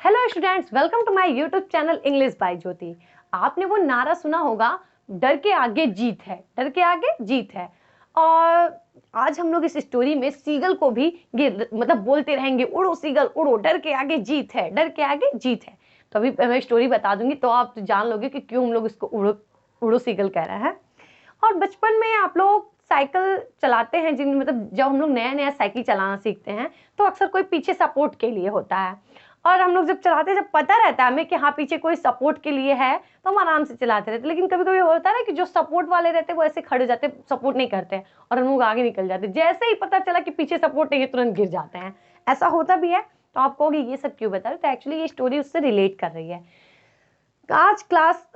Hello students, welcome to my YouTube channel English by Jyoti. आपने वो नारा सुना होगा, डर के आगे जीत है, डर के आगे जीत है। और आज हम लोग इस स्टोरी में सीगल को भी ये मतलब बोलते रहेंगे, उड़ो सीगल उड़ो, डर के आगे जीत है, डर के आगे जीत है। तो अभी मैं स्टोरी बता दूंगी तो आप जान लोगे कि क्यों हम लोग इसको उड़ो उड़ो सीगल कह रहे हैं। और बचपन में आप लोग साइकिल चलाते हैं, जिन मतलब जब हम लोग नया नया साइकिल चलाना सीखते हैं तो अक्सर कोई पीछे सपोर्ट के लिए होता है। और हम लोग जब चलाते हैं, जब पता रहता है हमें कि हाँ पीछे कोई सपोर्ट के लिए है, तो हम आराम से चलाते रहते। लेकिन कभी कभी होता है ना कि जो सपोर्ट वाले रहते हैं वो ऐसे खड़े जाते, सपोर्ट नहीं करते और हम लोग आगे निकल जाते। जैसे ही पता चला कि पीछे सपोर्ट नहीं है, तुरंत गिर जाते हैं। ऐसा होता भी है। तो आप कहोगे ये सब क्यों बता रहे, तो एक्चुअली ये स्टोरी उससे रिलेट कर रही है। आज क्लास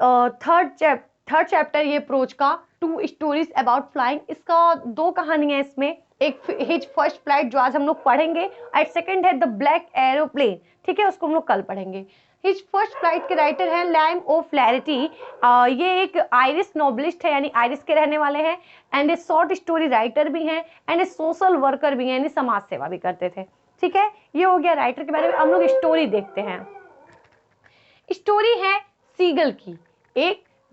थर्ड चैप्टर ये अप्रोच का 2 स्टोरीज अबाउट फ्लाइंग। इसका 2 कहानियां इसमें। एक हिज फर्स्ट फ्लाइट जो आज हम लोग पढ़ेंगे, और सेकंड है द ब्लैक एरोप्लेन। ठीक है, उसको हम लोग कल पढ़ेंगे। हिज फर्स्ट फ्लाइट के राइटर हैं लाइम ओ फ्लैरिटी। ये एक आयरिश नॉवलिस्ट है, यानी आयरिश के रहने वाले हैं, and A short story writer भी हैं, एंड ए सोशल वर्कर भी हैं, यानी समाज सेवा भी करते थे। ठीक है, ये हो गया राइटर के बारे में। हम लोग स्टोरी देखते हैं। स्टोरी है सीगल की।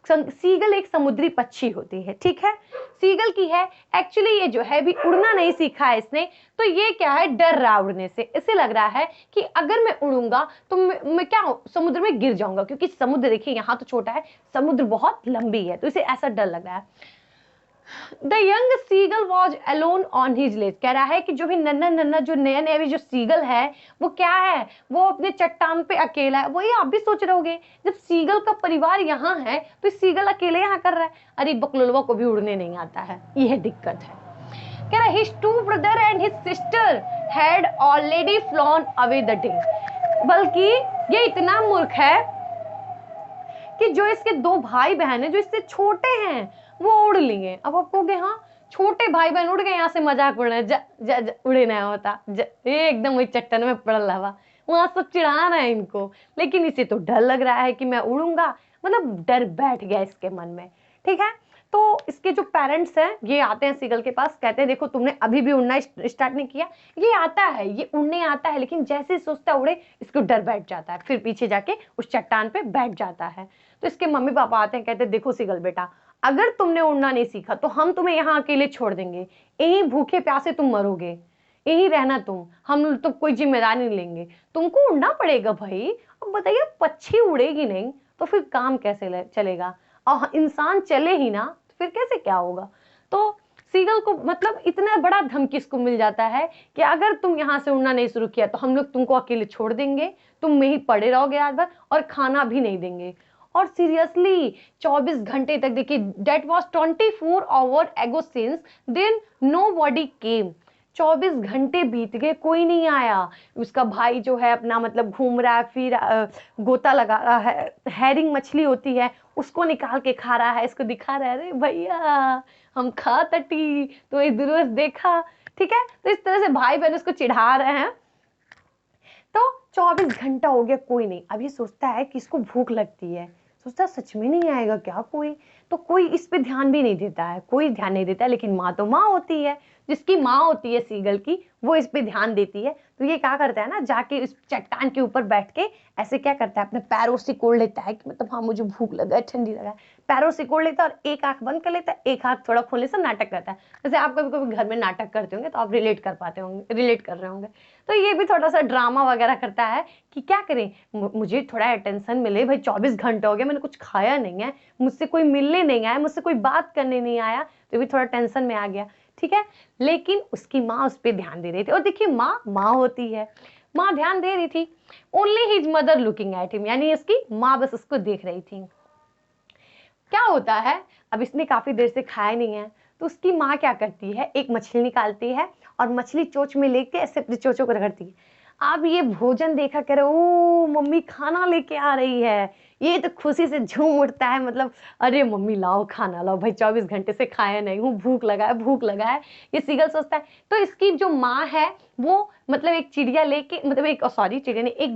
सीगल एक समुद्री पक्षी होती है। ठीक है, सीगल की है। एक्चुअली ये जो है भी उड़ना नहीं सीखा है इसने, तो ये क्या है, डर रहा उड़ने से। इसे लग रहा है कि अगर मैं उड़ूंगा तो मैं क्या समुद्र में गिर जाऊंगा, क्योंकि समुद्र देखिए यहाँ तो छोटा है, समुद्र बहुत लंबी है, तो इसे ऐसा डर लग रहा है। The young seagull was alone on his ledge. कह रहा है कि जो भी नन्ना नन्ना जो नया नया भी जो सीगल है वो क्या है, वो अपने चट्टान पे अकेला है। वही आप भी सोच रहे होगे, जब सीगल का परिवार यहाँ है तो सीगल अकेले यहाँ कर रहा है। अरे बकलोलवा को भी उड़ने नहीं आता है, यह दिक्कत है। कह रहा his two brother and his sister had already flown away the day. बल्कि ये इतना मूर्ख है कि जो इसके 2 भाई बहन है जो इससे छोटे हैं वो उड़ लिए। अब आप कहोगे हाँ छोटे भाई बहन उड़ गए, यहाँ से मजाक उड़ रहे, उड़े ना होता, एकदम वही चट्टान में पड़ल रहा, वहां सब चिढ़ा रहे हैं इनको। लेकिन इसे तो डर लग रहा है कि मैं उड़ूंगा, मतलब डर बैठ गया इसके मन में। ठीक है, तो इसके जो पेरेंट्स हैं ये आते हैं सीगल के पास, कहते हैं देखो तुमने अभी भी उड़ना स्टार्ट नहीं किया। ये आता है, ये उड़ने आता है, लेकिन जैसे ही सोचता है उड़े, इसको डर बैठ जाता है, फिर पीछे जाके उस चट्टान पे बैठ जाता है। तो इसके मम्मी पापा आते हैं, कहते हैं देखो सीगल बेटा, अगर तुमने उड़ना नहीं सीखा तो हम तुम्हें यहाँ अकेले छोड़ देंगे, यहीं भूखे प्यासे तुम मरोगे, यहीं रहना तुम, हम तो कोई जिम्मेदारी नहीं लेंगे, तुमको उड़ना पड़ेगा भाई। अब बताइए पक्षी उड़ेगी नहीं तो फिर काम कैसे चलेगा, और इंसान चले ही ना तो फिर कैसे क्या होगा। तो सीगल को मतलब इतना बड़ा धमकी इसको मिल जाता है कि अगर तुम यहाँ से उड़ना नहीं शुरू किया तो हम लोग तुमको अकेले छोड़ देंगे, तुम में ही पड़े रहोगे रात भर, और खाना भी नहीं देंगे। और सीरियसली 24 घंटे तक, देखिए that was 24 hour ago since then nobody came. 24 घंटे बीत गए, कोई नहीं आया। उसका भाई जो है अपना मतलब घूम रहा है, फिर गोता लगा रहा है, हैरिंग मछली होती है उसको निकाल के खा रहा है, इसको दिखा रहा है अरे भैया हम खा तटी तो इस दुरुस्त देखा। ठीक है, तो इस तरह से भाई बहन उसको चिढ़ा रहे हैं। तो 24 घंटा हो गया, कोई नहीं। अभी सोचता है कि इसको भूख लगती है, सोचता सच में नहीं आएगा क्या कोई, तो कोई इस पे ध्यान भी नहीं देता है, कोई ध्यान नहीं देता है। लेकिन माँ तो माँ होती है, जिसकी माँ होती है सीगल की, वो इस पे ध्यान देती है। तो ये क्या करता है ना, जाके इस चट्टान के ऊपर बैठ के ऐसे क्या करता है, अपने पैरों से कोड़ लेता है कि मतलब हाँ मुझे भूख लगा है, ठंडी लगा है, पैरों से कोड़ लेता है और एक आंख बंद कर लेता है, एक आंख थोड़ा खोलने से नाटक करता है। जैसे आप कभी कभी घर में नाटक करते होंगे तो आप रिलेट कर पाते होंगे, रिलेट कर रहे होंगे। तो ये भी थोड़ा सा ड्रामा वगैरह करता है कि क्या करें, मुझे थोड़ा अटेंशन मिले भाई, 24 घंटे हो गया मैंने कुछ खाया नहीं है, मुझसे कोई मिलने नहीं आया, मुझसे कोई बात करने नहीं आया, तो भी थोड़ा टेंशन में आ गया। ठीक है, लेकिन उसकी माँ उस पर ध्यान दे रही थी। और देखिए माँ माँ होती है, माँ ध्यान दे रही थी। Only his mother looking at him, यानी इसकी माँ बस उसको देख रही थी। क्या होता है, अब इसने काफी देर से खाया नहीं है, तो उसकी माँ क्या करती है, एक मछली निकालती है और मछली चोंच में लेके ऐसे अपनी चोंचों को रगड़ती है। अब ये भोजन देखा करे, ओ मम्मी खाना लेके आ रही है, ये तो खुशी से झूम उठता है, मतलब अरे मम्मी लाओ खाना लाओ भाई, 24 घंटे से खाया नहीं हूँ, भूख लगा है भूख लगा है, ये सीगल सोचता है। तो इसकी जो माँ है वो मतलब एक चिड़िया लेके, मतलब एक सॉरी चिड़िया नहीं, एक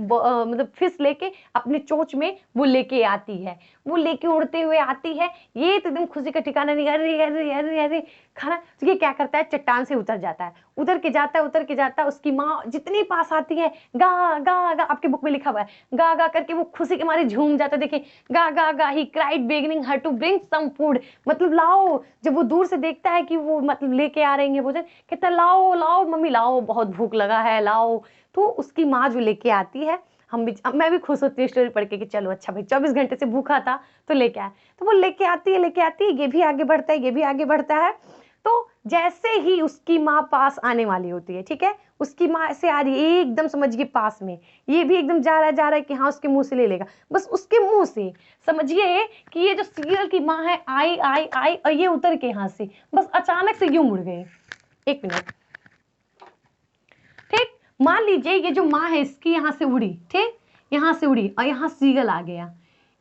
मतलब फिश लेके अपने चोंच में वो लेके आती है, वो लेके उड़ते हुए आती है। ये तो एकदम खुशी का ठिकाना नहीं, अरे अरे अरे अरे खाना। तो ये क्या करता है, चट्टान से उतर जाता है, उतर के जाता है उतर के जाता है, उसकी माँ जितनी पास आती है गा गा गा, आपके बुक में लिखा हुआ है गा गा करके वो खुशी के मारे झूम जाता है। देखिए गा गा गा, he cried begging her to bring some food, मतलब लाओ। जब वो दूर से देखता है कि वो मतलब लेके आ रही है भोजन, कहता है लाओ लाओ मम्मी लाओ, बहुत भूख लगा है लाओ। तो उसकी माँ जो लेके आती है, हम भी मैं भी खुश होती हूँ स्टोरी पढ़ के कि चलो अच्छा भाई 24 घंटे से भूखा था तो लेके आया। तो वो लेके आती है, ये भी आगे बढ़ता है, ये भी आगे बढ़ता है। तो जैसे ही उसकी माँ पास आने वाली होती है, ठीक है, उसकी माँ ऐसे आ रही है एकदम समझिए पास में, ये भी एकदम जा रहा है कि हाँ उसके मुंह से ले लेगा, बस उसके मुंह से समझिए कि ये जो सीरियल की माँ है आई आई आई और ये उतर के यहाँ से बस अचानक से यूं मुड़ गई। एक मिनट, ठीक, मान लीजिए ये जो माँ है इसकी यहाँ से उड़ी, ठीक, यहाँ से उड़ी और यहाँ सीगल आ गया।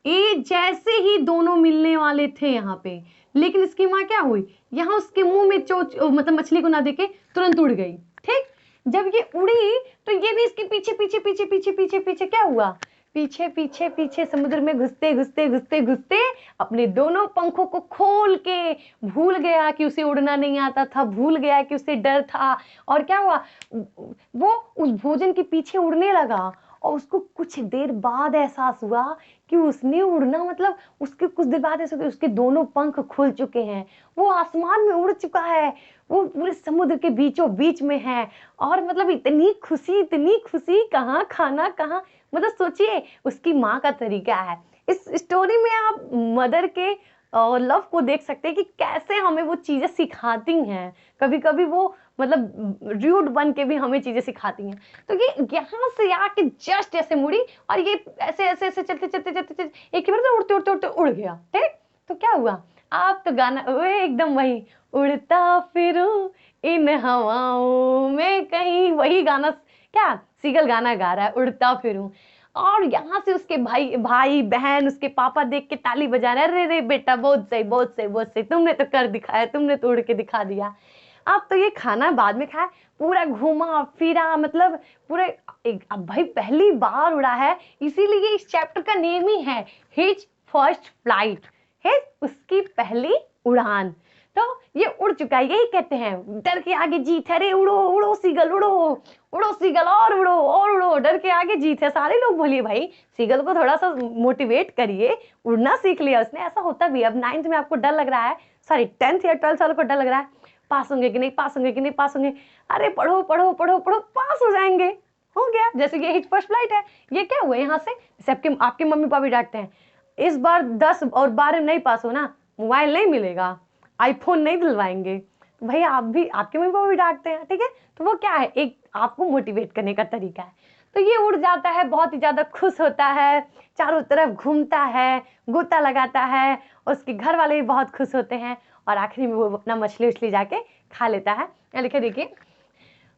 ये जैसे ही दोनों मिलने वाले थे यहाँ पे, लेकिन इसकी माँ क्या हुई, यहाँ उसके मुंह में चोच मतलब मछली को ना देके तुरंत उड़ गई। ठीक, जब ये उड़ी तो ये भी इसके पीछे पीछे पीछे पीछे पीछे पीछे क्या हुआ, पीछे पीछे पीछे समुद्र में घुसते घुसते घुसते घुसते अपने दोनों पंखों को खोल के भूल गया कि उसे उड़ना नहीं आता था, भूल गया कि उसे डर था। और क्या हुआ, वो उस भोजन के पीछे उड़ने लगा और उसको कुछ देर बाद एहसास हुआ कि उसने उड़ना मतलब उसके कुछ देर बाद ऐसा उसके दोनों पंख खुल चुके हैं, वो आसमान में उड़ चुका है, वो पूरे समुद्र के बीचों बीच में है। और मतलब इतनी खुशी, कहाँ खाना कहाँ, मतलब सोचिए उसकी माँ का तरीका है। इस स्टोरी में आप मदर के लव को देख सकते हैं कि कैसे हमें वो चीजें सिखाती हैं, कभी कभी वो मतलब रूड बन के भी हमें चीजें सिखाती हैं। तो ये यहाँ से आके जस्ट ऐसे मुड़ी और ये ऐसे ऐसे ऐसे चलते चलते चलते चलते एक ही बार से उड़ते उड़ते उड़ते उड़ गया। ठीक, तो क्या हुआ, आप तो गाना एकदम वही उड़ता फिरूं इन हवाओं में कहीं, वही गाना क्या सीगल गाना गा रहा है उड़ता फिरूं। और यहाँ से उसके भाई भाई बहन उसके पापा देख के ताली बजा रहे, अरे रे बेटा बहुत सही बहुत सही बहुत सही, तुमने तो कर दिखाया, तुमने तो उड़ के दिखा दिया। अब तो ये खाना बाद में खाया, पूरा घूमा फिरा, मतलब पूरे अब भाई पहली बार उड़ा है, इसीलिए इस चैप्टर का नेम ही है हिज फर्स्ट फ्लाइट, है उसकी पहली उड़ान। तो ये उड़ चुका है, यही कहते हैं डर के आगे जीत है, अरे उड़ो उड़ो सीगल उड़ो, उड़ो सीगल और उड़ो, डर के आगे जीत है। सारे लोग बोलिए भाई सीगल को थोड़ा सा मोटिवेट करिए, उड़ना सीख लिया उसने। ऐसा होता भी, अब 9th में आपको डर लग रहा है, सॉरी 10th या 12th साल को डर लग रहा है पास होंगे कि नहीं पास होंगे कि नहीं पास होंगे, अरे पढ़ो पढ़ो पढ़ो पढ़ो पास हो जाएंगे, हो गया। जैसे कि हिज फर्स्ट फ्लाइट है, ये क्या हुआ यहाँ से, जैसे आपके मम्मी पापा भी डांटते हैं इस बार 10 और 12 नहीं पास हो ना मोबाइल नहीं मिलेगा, आईफोन नहीं दिलवाएंगे, तो भाई आप भी आपके मम्मी पापा भी डांटते हैं, ठीक है। तो वो क्या है, एक आपको मोटिवेट करने का तरीका है। तो ये उड़ जाता है, बहुत ही ज्यादा खुश होता है, चारों तरफ घूमता है, गोता लगाता है, और उसके घर वाले भी बहुत खुश होते हैं, और आखिरी में वो अपना मछली उछली जाके खा लेता है। यहाँ लिखे देखिए,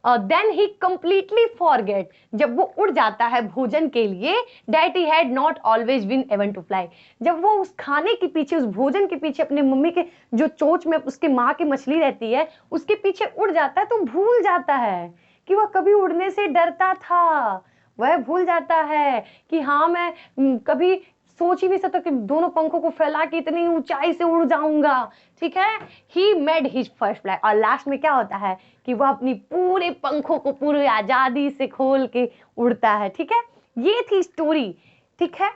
देन ही कंप्लीटली फॉरगेट, जब वो उड़ जाता है भोजन के लिए, that he had not always been able to fly, जब वो उस खाने के पीछे उस भोजन के पीछे अपने मम्मी के जो चोंच में उसके माँ की मछली रहती है उसके पीछे उड़ जाता है, तो भूल जाता है कि वह कभी उड़ने से डरता था। वह भूल जाता है कि हाँ मैं कभी सोच ही नहीं सकता कि दोनों पंखों को फैला के इतनी ऊंचाई से उड़ जाऊंगा, ठीक है। He made his first fly, और लास्ट में क्या होता है कि वह अपनी पूरे पंखों को पूरी आजादी से खोल के उड़ता है, ठीक है। ये थी स्टोरी, ठीक है।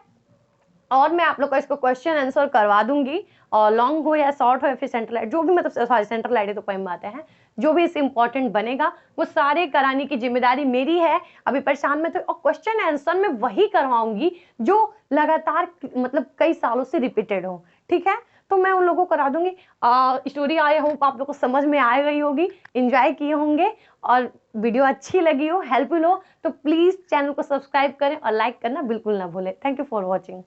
और मैं आप लोग का इसको क्वेश्चन आंसर करवा दूंगी, और लॉन्ग हो या शॉर्ट हो या फिर सेंट्रल जो भी, मतलब सॉरी सेंट्रल आइडिया तो पोएम में आते हैं, जो भी इसे इंपॉर्टेंट बनेगा वो सारे कराने की जिम्मेदारी मेरी है। अभी परेशान में तो, और क्वेश्चन आंसर में वही करवाऊंगी जो लगातार मतलब कई सालों से रिपीटेड हो, ठीक है। तो मैं उन लोगों को करा दूंगी। स्टोरी आए हो आप लोग को समझ में आ गई होगी, एंजॉय किए होंगे, और वीडियो अच्छी लगी हो, हेल्पफुल हो, तो प्लीज चैनल को सब्सक्राइब करें और लाइक करना बिल्कुल ना भूलें। Thank you for watching.